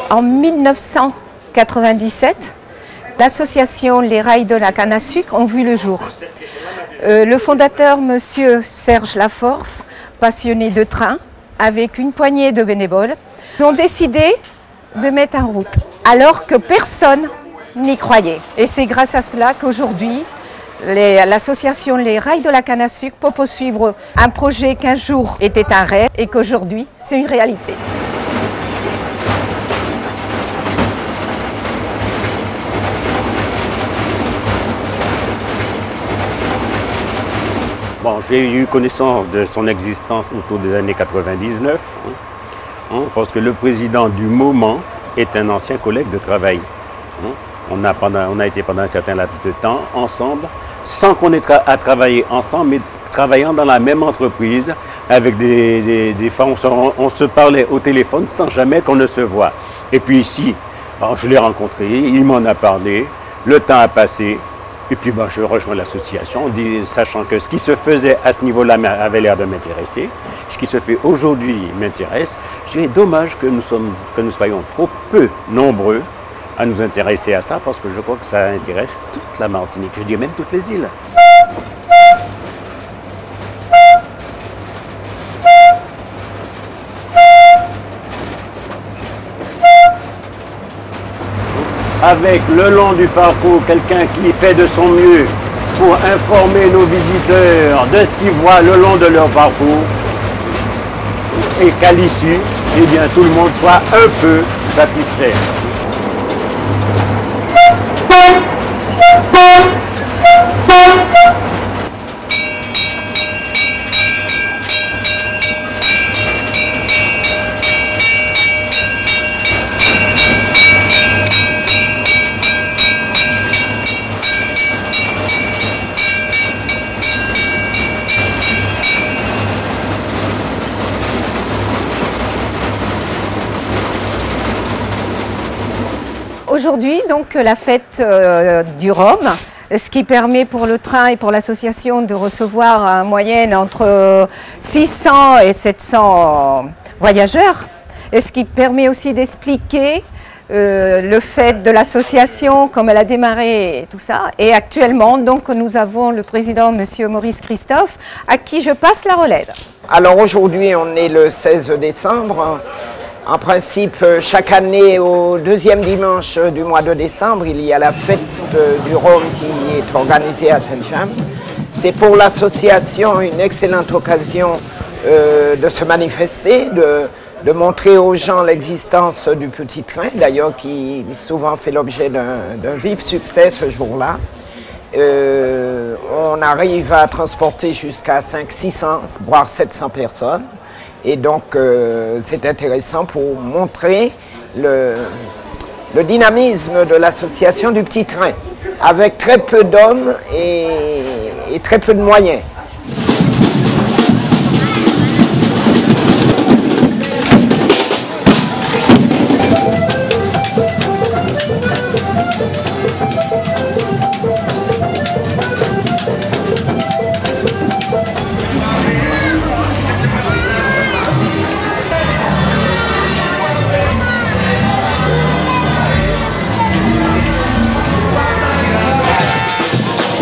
En 1997, l'association Les Rails de la Canne à Sucre ont vu le jour. Le fondateur, M. Serge Laforce, passionné de train, avec une poignée de bénévoles, ont décidé de mettre en route, alors que personne n'y croyait. Et c'est grâce à cela qu'aujourd'hui, l'association Les Rails de la Canne à Sucre peut poursuivre un projet qu'un jour était un rêve et qu'aujourd'hui, c'est une réalité. Bon, j'ai eu connaissance de son existence autour des années 99, parce que le président du moment est un ancien collègue de travail. On a été pendant un certain laps de temps ensemble, sans qu'on ait à travailler ensemble, mais travaillant dans la même entreprise, avec des fois on se parlait au téléphone sans jamais qu'on ne se voit. Et puis ici, je l'ai rencontré, il m'en a parlé, le temps a passé. Et puis je rejoins l'association, sachant que ce qui se faisait à ce niveau-là avait l'air de m'intéresser. Ce qui se fait aujourd'hui m'intéresse. J'ai dommage que nous soyons trop peu nombreux à nous intéresser à ça, parce que je crois que ça intéresse toute la Martinique, je dis même toutes les îles. Avec le long du parcours, quelqu'un qui fait de son mieux pour informer nos visiteurs de ce qu'ils voient le long de leur parcours, et qu'à l'issue, eh bien, tout le monde soit un peu satisfait. Aujourd'hui, donc, la fête du Rhum, ce qui permet pour le train et pour l'association de recevoir en moyenne entre 600 et 700 voyageurs, et ce qui permet aussi d'expliquer le fait de l'association, comme elle a démarré et tout ça. Et actuellement, donc, nous avons le président, M. Maurice Christophe, à qui je passe la relève. Alors aujourd'hui, on est le 16 décembre. En principe, chaque année, au deuxième dimanche du mois de décembre, il y a la fête du Rhum qui est organisée à Saint-James. C'est pour l'association une excellente occasion de se manifester, de montrer aux gens l'existence du petit train, d'ailleurs qui souvent fait l'objet d'un vif succès ce jour-là. On arrive à transporter jusqu'à 500-600, voire 700 personnes. Et donc, c'est intéressant pour montrer le dynamisme de l'association du petit train, avec très peu d'hommes et très peu de moyens.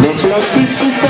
Le plastique suspend,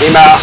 Démarre.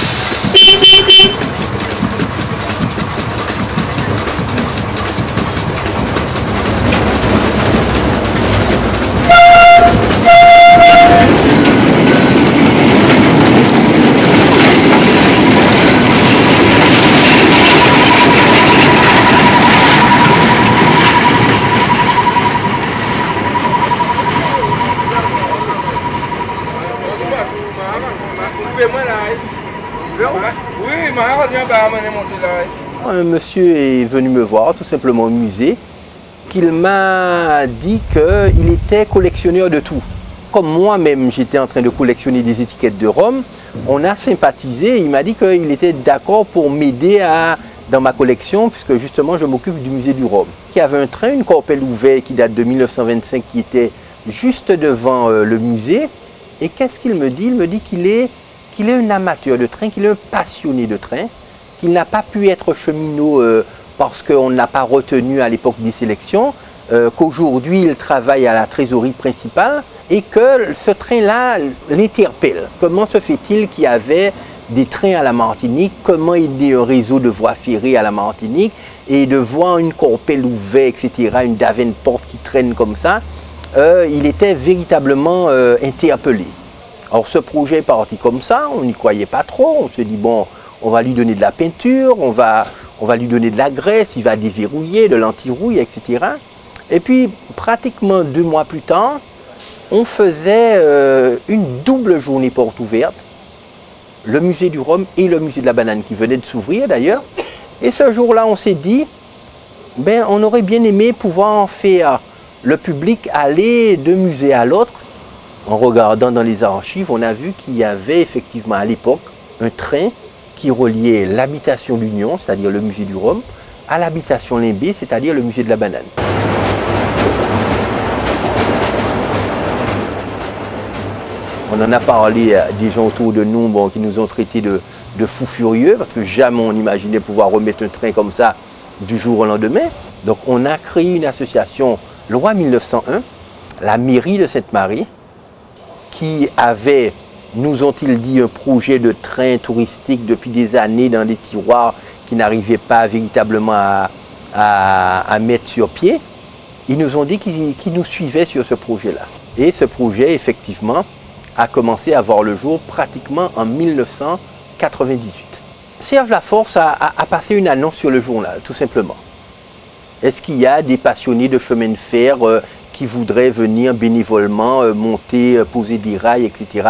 Un monsieur est venu me voir tout simplement au musée, qu'il m'a dit qu'il était collectionneur de tout. Comme moi-même j'étais en train de collectionner des étiquettes de rhum, on a sympathisé, il m'a dit qu'il était d'accord pour m'aider dans ma collection, puisque justement je m'occupe du musée du rhum. Il y avait un train, une Corpel ouvert qui date de 1925, qui était juste devant le musée. Et qu'est-ce qu'il me dit? Il me dit qu'il est un amateur de train, qu'il est un passionné de train, qu'il n'a pas pu être cheminot parce qu'on ne l'a pas retenu à l'époque des sélections, qu'aujourd'hui il travaille à la trésorerie principale et que ce train-là l'interpelle. Comment se fait-il qu'il y avait des trains à la Martinique, comment il y a un réseau de voies ferrées à la Martinique et de voir une Corpel ouverte, etc., une Davenport qui traîne comme ça, il était véritablement interpellé. Alors ce projet est parti comme ça, on n'y croyait pas trop, on se dit bon, on va lui donner de la peinture, on va lui donner de la graisse, il va déverrouiller, de l'anti-rouille, etc. Et puis pratiquement 2 mois plus tard, on faisait une double journée porte ouverte, le musée du rhum et le musée de la banane qui venait de s'ouvrir d'ailleurs. Et ce jour-là, on s'est dit, ben, on aurait bien aimé pouvoir en faire le public aller d'un musée à l'autre. En regardant dans les archives, on a vu qu'il y avait effectivement à l'époque un train qui reliait l'habitation L'Union, c'est-à-dire le musée du rhum, à l'habitation Limbé, c'est-à-dire le musée de la banane. On en a parlé à des gens autour de nous qui nous ont traités de fous furieux, parce que jamais on imaginait pouvoir remettre un train comme ça du jour au lendemain. Donc on a créé une association, loi 1901, la mairie de Sainte-Marie, qui avait, nous ont-ils dit, un projet de train touristique depuis des années dans des tiroirs qui n'arrivaient pas véritablement à mettre sur pied. Ils nous ont dit qu'ils nous suivaient sur ce projet-là. Et ce projet, effectivement, a commencé à voir le jour pratiquement en 1998. Serge Laforce a passé une annonce sur le journal, tout simplement. Est-ce qu'il y a des passionnés de chemin de fer qui voudraient venir bénévolement monter, poser des rails, etc.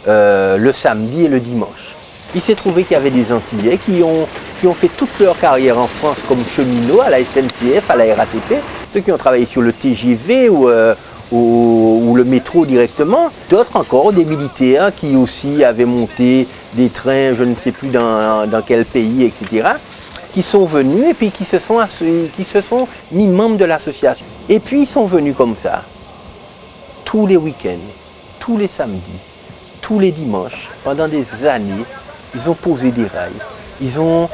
Le samedi et le dimanche? Il s'est trouvé qu'il y avait des Antillais qui ont fait toute leur carrière en France comme cheminots à la SNCF, à la RATP, ceux qui ont travaillé sur le TGV ou le métro directement. D'autres encore, des militaires qui aussi avaient monté des trains, je ne sais plus dans quel pays, etc., qui sont venus et puis qui se sont mis membres de l'association. Et puis ils sont venus comme ça, tous les week-ends, tous les samedis, tous les dimanches, pendant des années. Ils ont posé des rails, ils ont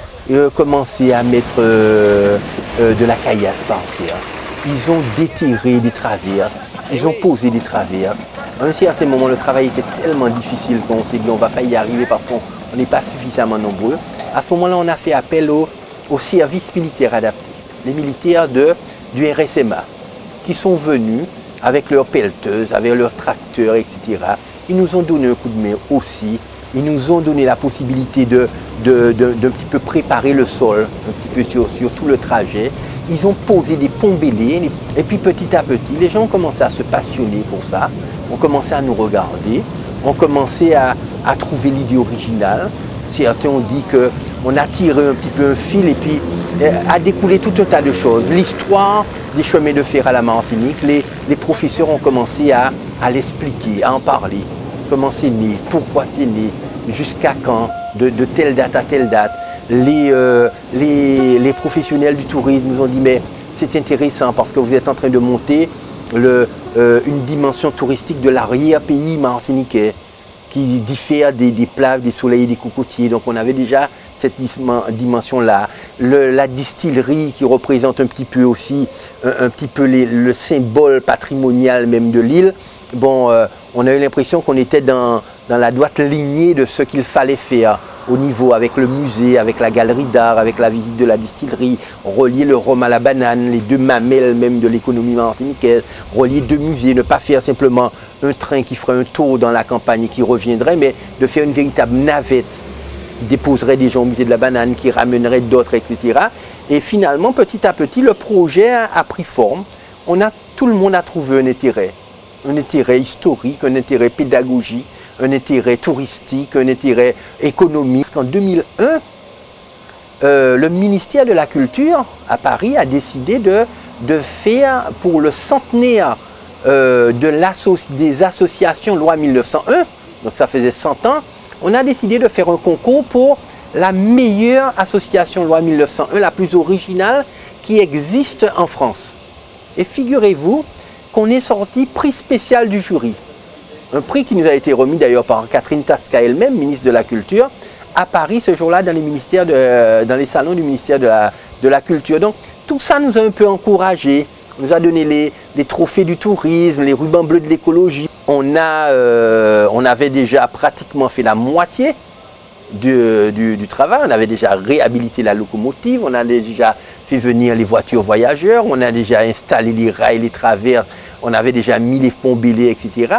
commencé à mettre de la caillasse par terre, ils ont déterré des traverses, ils ont posé des traverses. À un certain moment, le travail était tellement difficile qu'on s'est dit on ne va pas y arriver parce qu'on n'est pas suffisamment nombreux. À ce moment-là, on a fait appel au service militaire adapté, les militaires du RSMA, qui sont venus avec leurs pelleteuses, avec leurs tracteurs, etc. Ils nous ont donné un coup de main aussi. Ils nous ont donné la possibilité d'un petit peu préparer le sol, un petit peu sur tout le trajet. Ils ont posé des ponts bélés et puis petit à petit, les gens ont commencé à se passionner pour ça, ont commencé à nous regarder, ont commencé à trouver l'idée originale. Certains ont dit qu'on a tiré un petit peu un fil et puis a découlé tout un tas de choses. L'histoire des chemins de fer à la Martinique, les professeurs ont commencé à l'expliquer, à en parler. Comment c'est né, pourquoi c'est né, jusqu'à quand, de telle date à telle date. Les professionnels du tourisme nous ont dit mais c'est intéressant parce que vous êtes en train de monter une dimension touristique de l'arrière-pays martiniquais qui diffère des plages, des soleils et des cocotiers. Donc on avait déjà cette dimension-là. La distillerie qui représente un petit peu aussi le symbole patrimonial même de l'île. Bon, on a eu l'impression qu'on était dans dans la droite lignée de ce qu'il fallait faire au niveau avec le musée, avec la galerie d'art, avec la visite de la distillerie, relier le rhum à la banane, les deux mamelles même de l'économie martiniquaise, relier deux musées, ne pas faire simplement un train qui ferait un tour dans la campagne et qui reviendrait, mais de faire une véritable navette qui déposerait des gens au musée de la banane, qui ramènerait d'autres, etc. Et finalement, petit à petit, le projet a pris forme. Tout le monde a trouvé un intérêt historique, un intérêt pédagogique, un intérêt touristique, un intérêt économique. En 2001, le ministère de la Culture à Paris a décidé de faire pour le centenaire des associations loi 1901, donc ça faisait 100 ans, on a décidé de faire un concours pour la meilleure association loi 1901, la plus originale qui existe en France. Et figurez-vous qu'on est sorti prix spécial du jury. Un prix qui nous a été remis d'ailleurs par Catherine Tasca elle-même, ministre de la Culture, à Paris ce jour-là dans les salons du ministère de la Culture. Donc tout ça nous a un peu encouragés. On nous a donné les trophées du tourisme, les rubans bleus de l'écologie. On avait déjà pratiquement fait la moitié du travail. On avait déjà réhabilité la locomotive, on a déjà fait venir les voitures voyageurs, on a déjà installé les rails, les traverses, on avait déjà mis les ponts bélés, etc.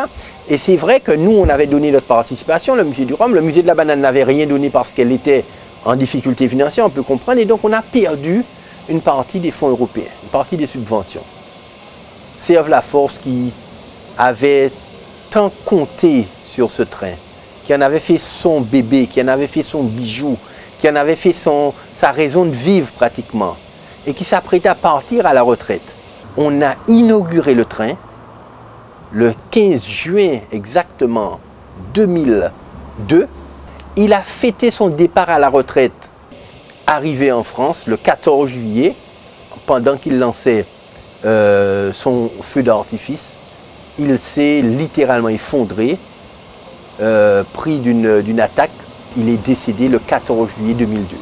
Et c'est vrai que nous, on avait donné notre participation, le musée du Rhum. Le musée de la banane n'avait rien donné parce qu'elle était en difficulté financière, on peut comprendre. Et donc, on a perdu une partie des fonds européens, une partie des subventions. Serge Laforce qui avait tant compté sur ce train, qui en avait fait son bébé, qui en avait fait son bijou, qui en avait fait sa raison de vivre pratiquement, et qui s'apprêtait à partir à la retraite. On a inauguré le train le 15 juin exactement 2002. Il a fêté son départ à la retraite, arrivé en France le 14 juillet, pendant qu'il lançait son feu d'artifice. Il s'est littéralement effondré, pris d'une attaque. Il est décédé le 14 juillet 2002.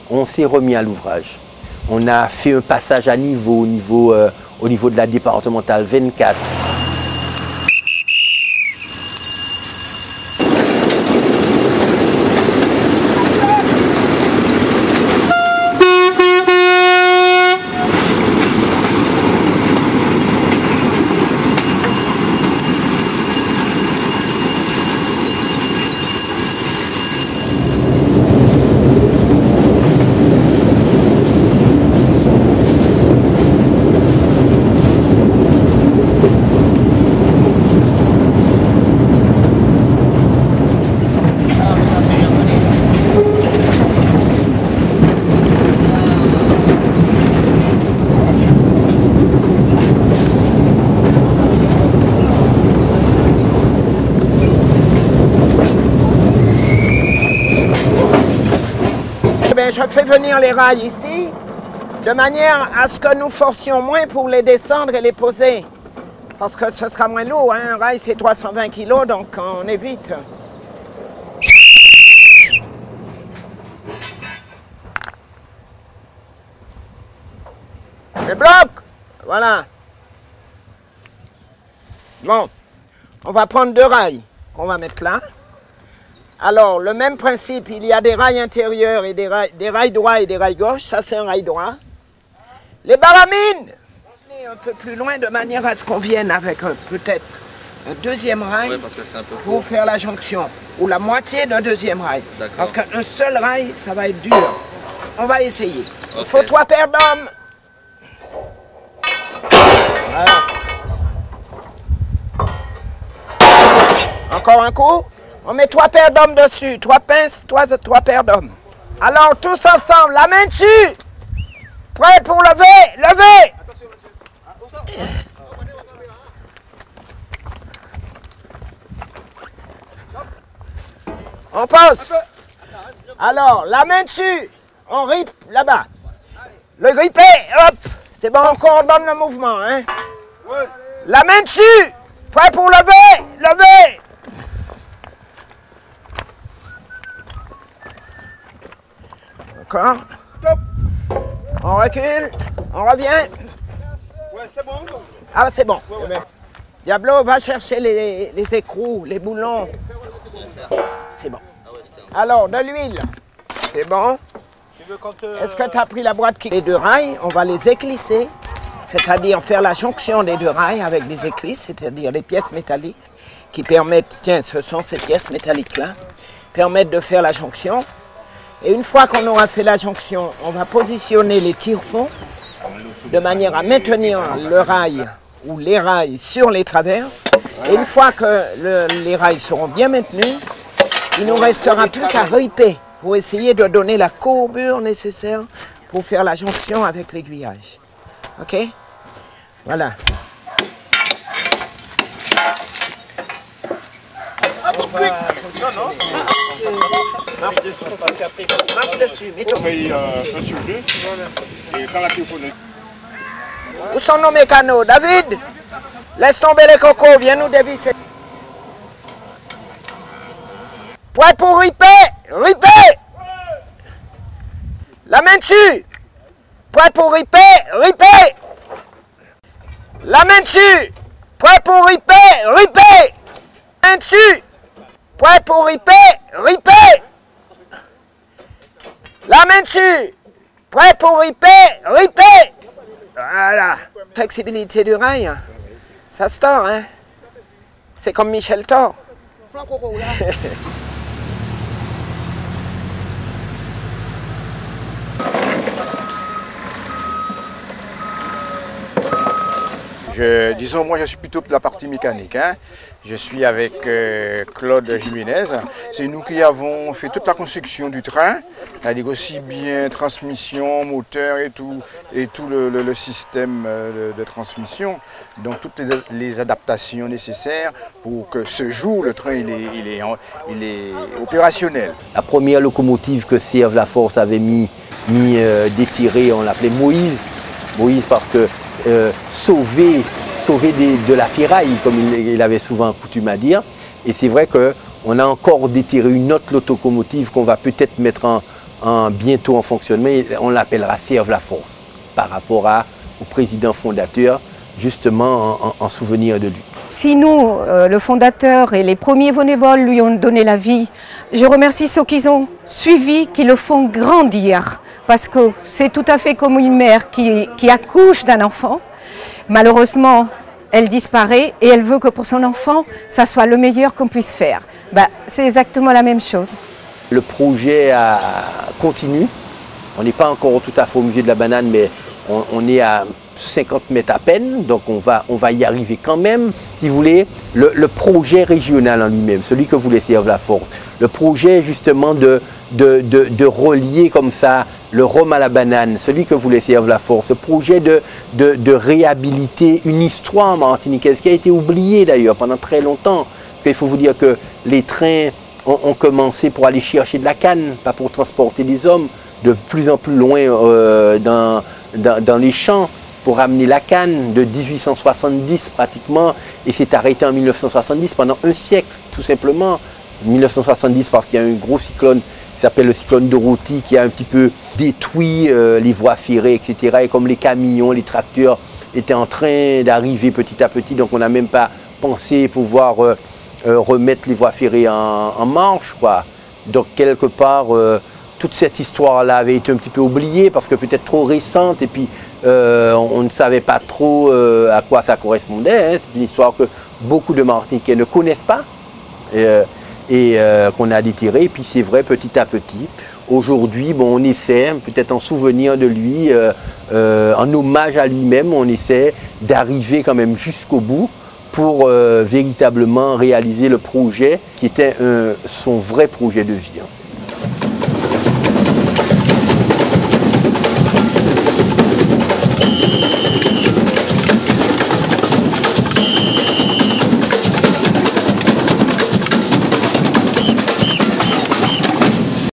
On s'est remis à l'ouvrage. On a fait un passage à niveau, au niveau de la départementale 24. Je fais venir les rails ici, de manière à ce que nous forcions moins pour les descendre et les poser. Parce que ce sera moins lourd, hein. Un rail c'est 320 kg, donc on évite. Les blocs, voilà. Bon, on va prendre 2 rails qu'on va mettre là. Alors, le même principe, il y a des rails intérieurs et des rails droits et des rails gauches. Ça, c'est un rail droit. Les baramines, on est un peu plus loin de manière à ce qu'on vienne avec peut-être un deuxième rail pour faire la jonction. Ou la moitié d'un deuxième rail. Parce qu'un seul rail, ça va être dur. On va essayer. Il faut 3 paires d'hommes. Voilà. Encore un coup. On met 3 paires d'hommes dessus, 3 pinces, 3 paires d'hommes. Alors tous ensemble, la main dessus. Prêt pour lever, lever. On pose. Alors, la main dessus, on ripe là-bas. Le gripper, hop. C'est bon, on coordonne le mouvement. Hein. La main dessus. Prêt pour lever, lever. D'accord. On recule, on revient. Ouais, c'est bon. Ah, c'est bon. Ouais. Diablo, va chercher les écrous, les boulons. Alors, de l'huile, c'est bon. Est-ce que tu as pris la boîte qui... Les deux rails, on va les éclisser, c'est-à-dire faire la jonction des deux rails avec des éclisses, c'est-à-dire des pièces métalliques qui permettent, tiens, ce sont ces pièces métalliques-là, permettent de faire la jonction. Et une fois qu'on aura fait la jonction, on va positionner les tire-fonds de manière à maintenir le rail ou les rails sur les traverses. Et une fois que les rails seront bien maintenus, il ne nous restera plus qu'à riper pour essayer de donner la courbure nécessaire pour faire la jonction avec l'aiguillage. OK? Voilà. Marche dessus. Marche dessus. Un sur deux. Où sont nos mécanos? David, laisse tomber les cocos, viens nous dévisser. Prêt pour riper? Riper! La main dessus! Prêt pour riper? Riper! La main dessus! Prêt pour riper? Riper! Main dessus! Prêt pour riper? Riper! La main dessus! Prêt pour riper? Riper! Voilà. Flexibilité du rail, ça se tord, hein? C'est comme Michel Thor. Disons, moi je suis plutôt pour la partie mécanique. Hein. Je suis avec Claude Jiménez. C'est nous qui avons fait toute la construction du train, c'est-à-dire aussi bien transmission, moteur et tout le système de transmission. Donc toutes les adaptations nécessaires pour que ce jour le train il est opérationnel. La première locomotive que Serge Laforce avait mis détirée, on l'appelait Moïse. Moïse parce que sauver de la ferraille, comme il avait souvent coutume à dire. Et c'est vrai qu'on a encore détiré une autre locomotive qu'on va peut-être mettre bientôt en fonctionnement. On l'appellera Serge Laforce par rapport au président fondateur, justement en souvenir de lui. Si nous, le fondateur et les premiers bénévoles lui ont donné la vie, je remercie ceux qui ont suivi, qui le font grandir. Parce que c'est tout à fait comme une mère qui accouche d'un enfant. Malheureusement, elle disparaît et elle veut que pour son enfant, ça soit le meilleur qu'on puisse faire. C'est exactement la même chose. Le projet continue. On n'est pas encore tout à fait au musée de la banane, mais on est à 50 mètres à peine, donc on va y arriver quand même. Si vous voulez, le projet régional en lui-même, celui que voulait Serge Laforce, le projet justement de relier comme ça le rhum à la banane, celui que voulait Serge Laforce, ce projet de réhabiliter une histoire martiniquaise qui a été oubliée d'ailleurs pendant très longtemps. Parce qu'il faut vous dire que les trains ont commencé pour aller chercher de la canne, pas pour transporter des hommes, de plus en plus loin dans les champs, pour amener la canne de 1870 pratiquement, et s'est arrêté en 1970 pendant un siècle tout simplement. 1970 parce qu'il y a un gros cyclone qui s'appelle le cyclone Dorothy qui a un petit peu détruit les voies ferrées, etc. Et comme les camions, les tracteurs étaient en train d'arriver petit à petit, donc on n'a même pas pensé pouvoir remettre les voies ferrées en marche, quoi. Donc quelque part, toute cette histoire-là avait été un petit peu oubliée parce que peut-être trop récente et puis on ne savait pas trop à quoi ça correspondait. Hein. C'est une histoire que beaucoup de Martiniquais ne connaissent pas et qu'on a détirée. Et puis c'est vrai, petit à petit, aujourd'hui, bon, on essaie, peut-être en souvenir de lui, en hommage à lui-même, on essaie d'arriver quand même jusqu'au bout pour véritablement réaliser le projet qui était son vrai projet de vie. Hein.